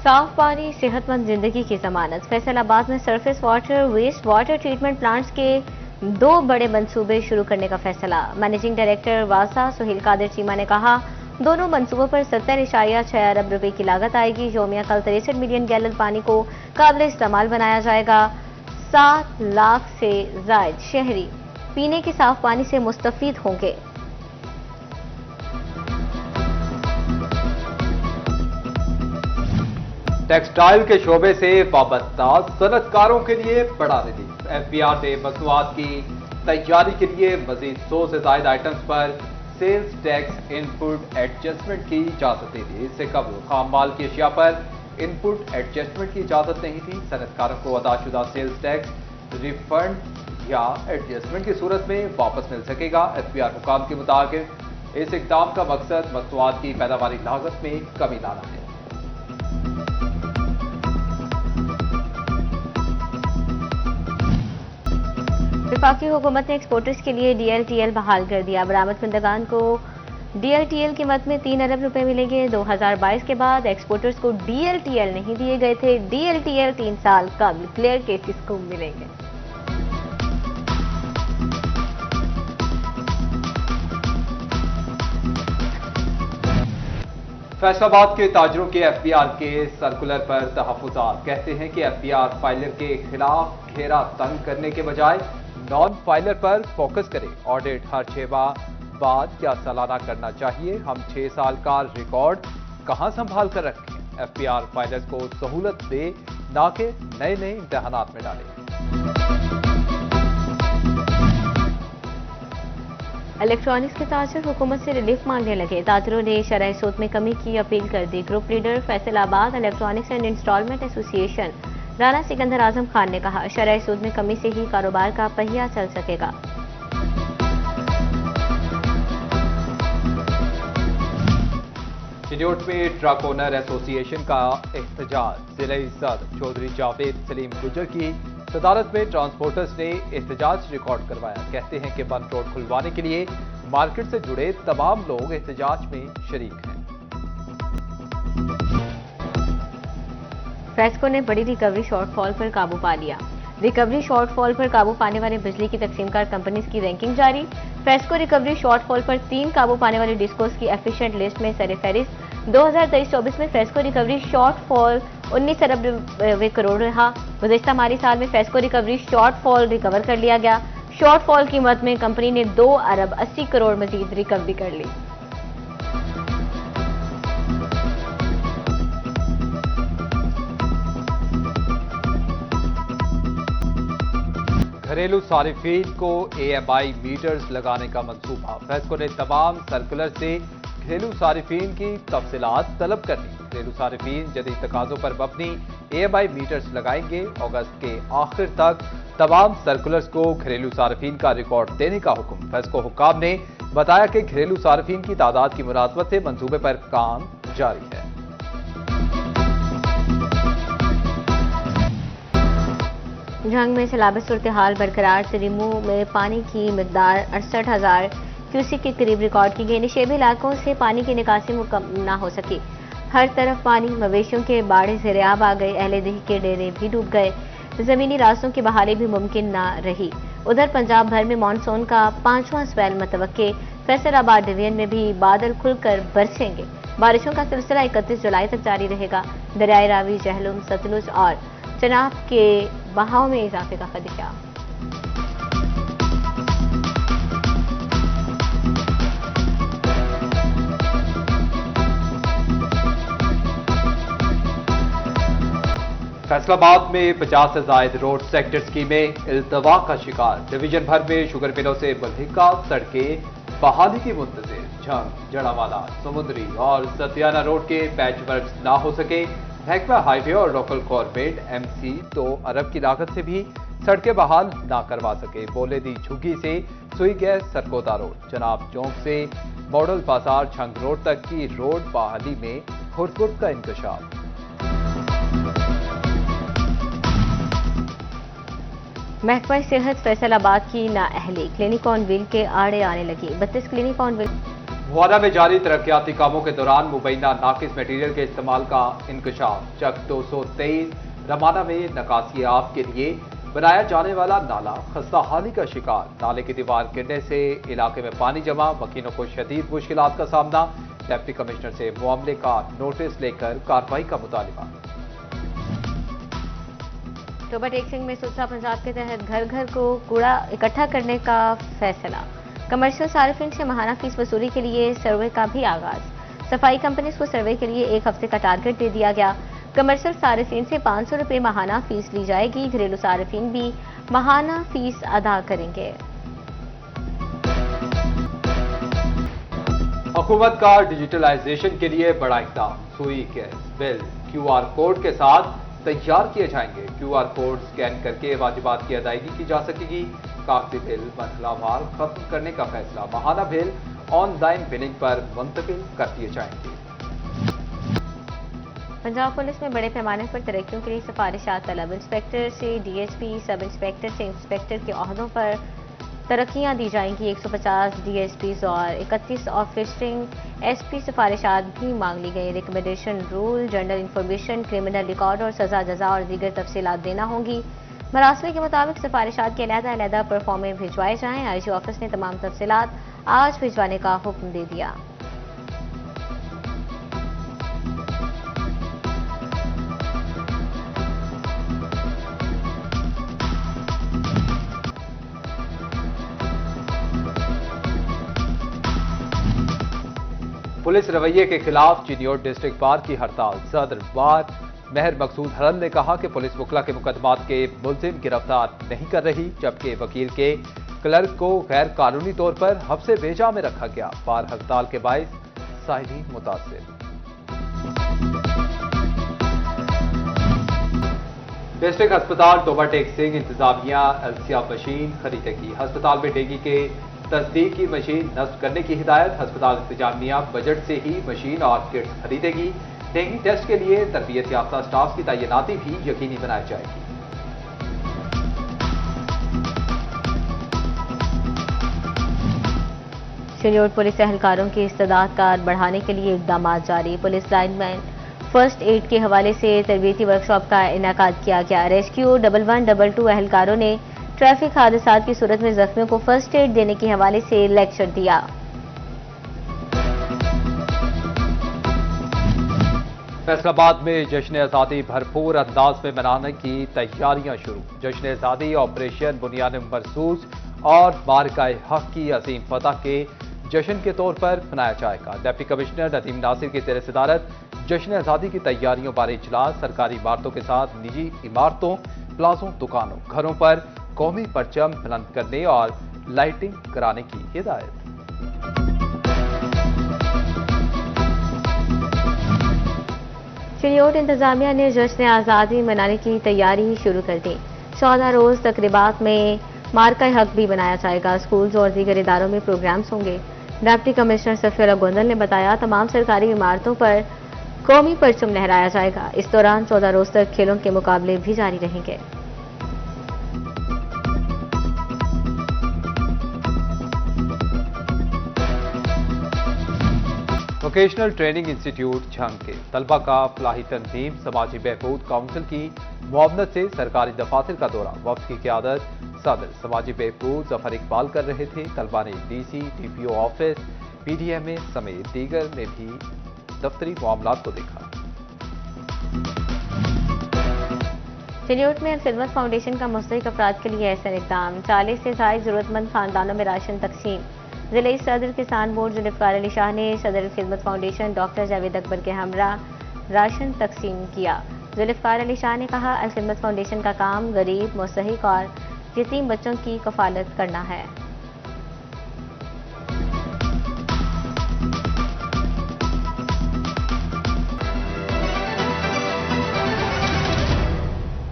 साफ पानी सेहतमंद जिंदगी की जमानत। फैसलाबाद में surface water waste water treatment plants के 2 बड़े मंसूबे शुरू करने का फैसला। मैनेजिंग डायरेक्टर वासा सुहेल कादिर चीमा ने कहा, दोनों मंसूबों पर 70.6 अरब रुपए की लागत आएगी। योमिया कल 63 मिलियन गैलन पानी को काबिल इस्तेमाल बनाया जाएगा। 7 लाख से जायद शहरी पीने के साफ पानी से मुस्तफीद होंगे। टेक्सटाइल के शोबे से वाबस्ता सनतकारों के लिए बड़ा रिलीफ। एफबीआर ने मसनूआत की तैयारी के लिए मजीद 100 से ज्यादा आइटम्स पर सेल्स टैक्स इनपुट एडजस्टमेंट की इजाजत दे दी। इससे कबल खाम माल की अशिया पर इनपुट एडजस्टमेंट की इजाजत नहीं थी। सनतकारों को अदाशुदा सेल्स टैक्स रिफंड या एडजस्टमेंट की सूरत में वापस मिल सकेगा। एफबीआर हुकाम के मुताबिक इस इकदाम का मकसद मसनूआत की पैदावारी लागत में कमी लाना है। वफाकी हुकूमत ने एक्सपोर्टर्स के लिए डीएलटीएल बहाल कर दिया। बरामद कुंदगान को डीएलटीएल की मद में 3 अरब रुपए मिलेंगे। 2022 के बाद एक्सपोर्टर्स को डीएलटीएल नहीं दिए गए थे। डीएलटीएल 3 साल कबल क्लियर केसेस को मिलेंगे। फैसलाबाद के ताजरों के एफबीआर के सर्कुलर पर तहफुजात कहते हैं कि एफबीआर फाइलर के खिलाफ घेरा तंग करने के बजाय नॉन फाइलर पर फोकस करें। ऑडिट हर 6 माह बाद या सालाना करना चाहिए। हम 6 साल का रिकॉर्ड कहां संभाल कर रखें। एफबीआर फाइलर्स को सहूलत दे, ना कि नए नए इम्तिहानात में डालें। इलेक्ट्रॉनिक्स के ताजर हुकूमत से रिलीफ मांगने लगे। ताजरों ने शरह सूद में कमी की अपील कर दी। Group leader Faisalabad electronics and installment association Rana Sikandar Azam Khan ने कहा, शरह सूद में कमी से ही कारोबार का पहिया चल सकेगा। चिन्योट में ट्रक ओनर एसोसिएशन का एहतजाज। जिले सदर चौधरी जावेद सलीम गुजर की सदारत में ट्रांसपोर्टर्स ने एहतजाज रिकॉर्ड करवाया। कहते हैं कि बंद रोड खुलवाने के लिए मार्केट से जुड़े तमाम लोग एहतजाज में शरीक हैं। फ्रेस्को ने बड़ी रिकवरी शॉर्टफॉल पर काबू पा लिया। रिकवरी शॉर्टफॉल पर काबू पाने वाले बिजली की तकसीमकार कंपनीज की रैंकिंग जारी। फ्रेस्को रिकवरी शॉर्टफॉल पर 3 काबू पाने वाली डिस्कोस की एफिशिएंट लिस्ट में सरफहरिस्त। 2023-24 में फ्रेस्को रिकवरी शॉर्टफॉल 19 अरब करोड़ रहा। गुज़िश्ता माली साल में फ्रेस्को रिकवरी शॉर्टफॉल रिकवर कर लिया गया। शॉर्टफॉल की मद में कंपनी ने 2 अरब 80 करोड़ मजीद रिकवरी कर ली। घरेलू सारिफीन को एएमआई मीटर्स लगाने का मंसूबा। फ्रेस्को ने तमाम सर्कुलर से घरेलू सारिफीन की तफसीलात तलब कर ली। घरेलू सारिफीन जदीद तकाजों पर मबनी एएमआई मीटर्स लगाएंगे। अगस्त के आखिर तक तमाम सर्कुलर्स को घरेलू सारिफीन का रिकॉर्ड देने का हुक्म। फ्रेस्को हुक्काम ने बताया कि घरेलू सारिफीन की तादाद की मुनासबत से मंसूबे पर काम जारी है। जंग में सैलाबी सूरत हाल बरकरार। सिरिमू में पानी की मिकदार 68,000 क्यूसिक के करीब रिकॉर्ड की गई। निशेबी इलाकों से पानी की निकासी मुकम्मल न हो सकी। हर तरफ पानी, मवेशियों के बाड़े ज़ेरियाब आ गए। अहले दिल के डेरे भी डूब गए। जमीनी रास्तों की बहाली भी मुमकिन न रही। उधर पंजाब भर में मानसून का 5वां स्पेल मुतवक्के। फैसलाबाद डिवीजन में भी बादल खुलकर बरसेंगे। बारिशों का सिलसिला 31 जुलाई तक जारी रहेगा। दरियाए रावी, जहलुम, सतलुज और चनाब के बहाव में इजाफे का खदशा। फैसलाबाद में 50 से जायद रोड सेक्टर स्कीमें इल्तवा का शिकार। डिवीजन भर में शुगर मिलों से मुल्हिका सड़कें बहाली की मुंतज़िर। झंग, जड़ावाला, समुद्री और सतियाना रोड के पैच वर्क ना हो सके। महकमा हाईवे और लोकल गवर्नमेंट एमसी 2 अरब की लागत से भी सड़कें बहाल ना करवा सके। बोले दी झुग्गी से सुई गैस सरकोदा रोड, जनाब चौक से मॉडल बाजार झंग रोड तक की रोड बहाली में खुरद का इंकशाफ। महकमा सेहत फैसलाबाद की नाअहली। क्लिनिक ऑन व्हील के आड़े आने लगी। 32 क्लिनिक ऑन व्हील भुआना में जारी तरक्याती कामों के दौरान मुबैना नाकिस मटीरियल के इस्तेमाल का इंकशाफ। चक 223 रमाना में नकासी आब के लिए बनाया जाने वाला नाला खस्ताहाली का शिकार। नाले की दीवार गिरने से इलाके में पानी जमा, वकीलों को शदीद मुश्किलात का सामना। डिप्टी कमिश्नर से मामले का नोटिस लेकर कार्रवाई का मुतालिबा। टोबा टेक्सिंग में सुथरा पंजाब के तहत घर घर को कूड़ा इकट्ठा करने का फैसला। कमर्शियल सार्फिन से माहाना फीस वसूली के लिए सर्वे का भी आगाज। सफाई कंपनीज को सर्वे के लिए 1 हफ्ते का टारगेट दे दिया गया। कमर्शियल सार्फिन से 500 रुपये माहाना फीस ली जाएगी। घरेलू सार्फिन भी माहाना फीस अदा करेंगे। हुकूमत का डिजिटलाइजेशन के लिए बड़ा इक़दाम। सुई गैस बिल QR कोड के साथ तैयार किए जाएंगे। QR कोड स्कैन करके वाजिबात की अदायगी की जा सकेगी। कागजी बिल मरहलावार खत्म करने का फैसला। माहाना बिल ऑनलाइन बिलिंग पर मुंतकिल कर दिए जाएंगे। पंजाब पुलिस में बड़े पैमाने पर तरक्कियों के लिए सिफारिशात तलब। इंस्पेक्टर से DSP, सब इंस्पेक्टर से इंस्पेक्टर के ओहदों पर तरक्कियां दी जाएंगी। 150 DSPs और 31 ऑफिसरिंग SP सिफारिशात भी मांग ली गई। Recommendation rule, general information, criminal record और सजा जजा और दीगर तफसीलात देना होंगी। मरासले के मुताबिक सिफारिशात के अलग-अलग परफॉर्मे भिजवाए जाएं। IG ऑफिस ने तमाम तफसीलात आज भिजवाने का हुक्म दे दिया। पुलिस रवैये के खिलाफ चिन्योट डिस्ट्रिक्ट बार की हड़ताल। सदर बार महर मकसूद हरन ने कहा कि पुलिस मुकला के मुकदमात के मुलजिम गिरफ्तार नहीं कर रही, जबकि वकील के क्लर्क को गैर कानूनी तौर पर हब्से बेजा में रखा गया। बार हड़ताल के बाइस साहिबी मुतासिर। डिस्ट्रिक्ट अस्पताल टोबा टेक्सिंग इंतजामिया एल्सिया मशीन खरीदेगी। अस्पताल में डेंगू के तस्दीक की मशीन नस्ब करने की हिदायत। अस्पताल इंतजामिया बजट से ही मशीन और किट्स खरीदेगी। डेंगू टेस्ट के लिए तरबियत याफ्ता स्टाफ की तैनाती भी यकीनी बनाई जाएगी। चिन्योट पुलिस एहलकारों की इस्तेदाद कार बढ़ाने के लिए इकदाम जारी। पुलिस लाइनमैन फर्स्ट एड के हवाले से तरबियती वर्कशॉप का इनेकाद किया गया। रेस्क्यू 1122 एहलकारों ने ट्रैफिक हादसात की सूरत में जख्मियों को फर्स्ट एड देने के हवाले से लेक्चर दिया। फैसलाबाद में जश्न आज़ादी भरपूर अंदाज में मनाने की तैयारियां शुरू। जश्न आज़ादी ऑपरेशन बुनियाद मरसूस और मार्काए हक की अजीम फतह के जश्न के तौर पर मनाया जाएगा। डिप्टी कमिश्नर नदीम नासिर की ज़ेर सदारत जश्न आज़ादी की तैयारियों बारे इजलास। सरकारी इमारतों के साथ निजी इमारतों, प्लाजों, दुकानों, घरों पर कौमी परचम बुलंद करने और लाइटिंग कराने की हिदायत। चिन्योट इंतजामिया ने जश्न आज़ादी मनाने की तैयारी शुरू कर दी। 14 रोज तकरीबात में मार्का हक भी बनाया जाएगा। स्कूल्स और दीगर इदारों में प्रोग्राम्स होंगे। डिप्टी कमिश्नर सफीरा गोंदल ने बताया, तमाम सरकारी इमारतों पर कौमी परचम लहराया जाएगा। इस दौरान 14 रोज तक खेलों के मुकाबले भी जारी रहेंगे। वोकेशनल ट्रेनिंग इंस्टीट्यूट झंग के तलबा का फलाही तंजीम समाजी बहबूद काउंसिल की मुआवनत से सरकारी दफातर का दौरा। वफ्द की क़यादत सदर समाजी बहबूद जफर इकबाल कर रहे थे। तलबा ने DC, DPO ऑफिस, PDMA समेत दीगर में भी दफ्तरी मामलात को देखा। चिन्योट में खिदमत फाउंडेशन का मुस्तहिक अफराद के लिए ऐसा इक़दाम। 40 से ज़ायद जरूरतमंद खानदानों में राशन तकसीम। जिले सदर किसान बोर्ड जुल्फ़िकार अली शाह ने सदर खिदमत फाउंडेशन डॉक्टर जावेद अकबर के हमरा राशन तकसीम किया। जुल्फ़िकार अली शाह ने कहा, खिदमत फाउंडेशन का काम गरीब, मुस्तहिक और यतीम बच्चों की कफालत करना है।